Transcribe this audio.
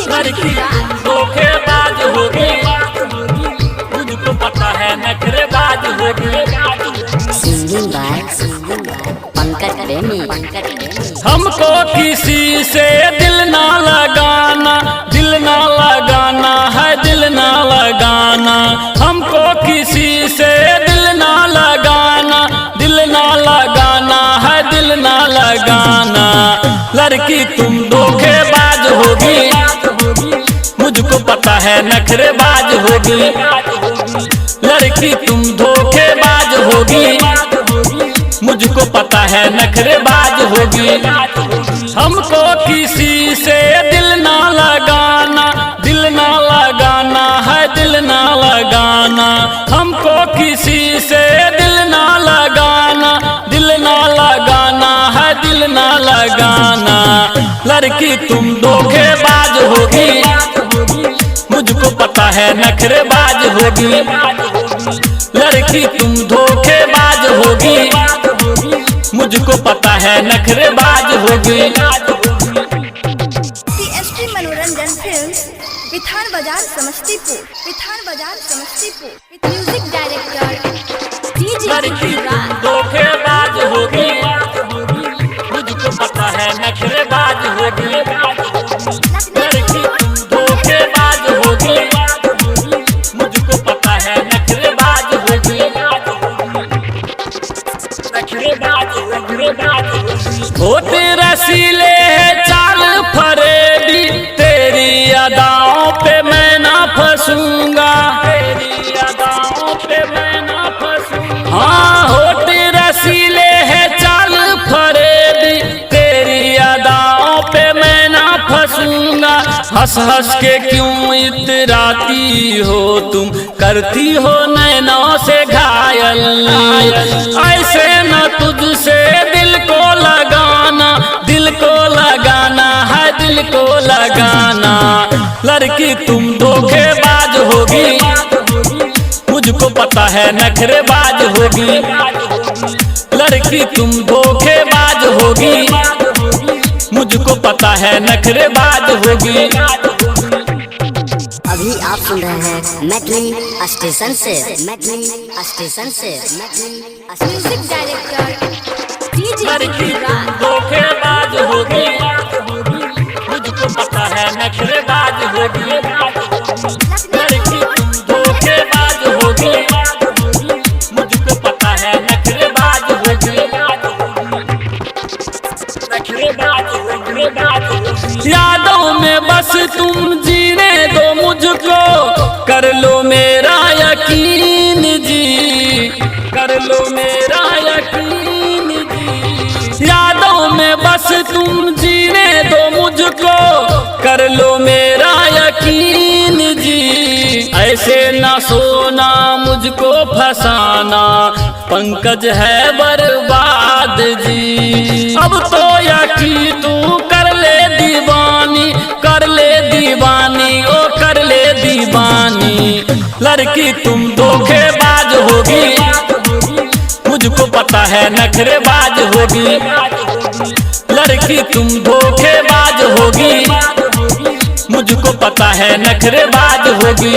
लड़की धोखेबाज होगी, मुझको पता है नखरेबाज होगी। सिंगिंग बाय पंकज प्रेमी। हमको किसी से दिल ना लगाना, दिल ना लगाना है, दिल ना लगाना। हमको किसी से दिल ना लगाना, दिल ना लगाना है, दिल ना लगाना। लड़की तुम धोखेबाज होगी, मुझको पता है नखरेबाज होगी। लड़की तुम धोखेबाज होगी, मुझको पता है नखरेबाज होगी। हमको किसी से दिल ना लगाना, दिल ना लगाना है, दिल ना लगाना। हमको किसी से दिल ना लगाना, दिल ना लगाना है, दिल ना लगाना। लड़की तुम धोखेबाज होगी, मुझको पता है नखरेबाज होगी। लड़की तुम धोखेबाज होगी, मुझको पता है नखरेबाज होगी। TSP मनोरंजन फिल्म्स, विठान बाजार समस्तीपुर, विठान बाजार समस्तीपुर। म्यूजिक डायरेक्टर लड़की तुम धोखेबाज होगी, मुझको पता है नखरेबाज होगी। लड़की तुम धोखेबाज होगी, मुझको पता है नखरेबाज होगी। होते रसीले चाल फरेबी, तेरी अदाओं पे मैं ना फंसूंगा, तेरी अदाओं पे मैं ना फंसूंगा। हाँ होते रसीले है चाल फरेबी, तेरी अदाओं पे मैं ना फंसूंगा। हंस हंस के क्यों इतराती हो तुम, करती हो नैनों से घायल। ऐसे न तुझसे दिल को लगाना, दिल को लगाना है, दिल को लगाना। लड़की तुम धोखेबाज होगी, मुझको पता है नखरेबाज होगी। लड़की तुम धोखेबाज होगी, मुझको पता है नखरेबाज होगी। अभी आप सुन रहे हैं मैथिली स्टेशन से, मैथिली स्टेशन से, मैथिली म्यूजिक डायरेक्टर लड़की तुम धोखेबाज होगी, मुझको पता है नखरेबाज होगी। लड़की तुम धोखेबाज होगी, मुझको पता है नखरेबाज होगी। यादों में बस तुम जीने दो मुझको, कर लो मेरा यकीन जी, कर लो मेरा यकीन जी। यादों में बस तुम जीने दो मुझको, कर लो मेरा यकीन जी। ऐसे ना सोना मुझको फसाना, पंकज है बर्बाद जी। अब तो यकीन तू कर ले दीवानी, कर ले दीवानी, ओ कर ले दीवानी। लड़की तुम धोखेबाज होगी, मुझको पता है नखरेबाज होगी। लड़की तुम धोखेबाज होगी, मुझको पता है नखरेबाज होगी।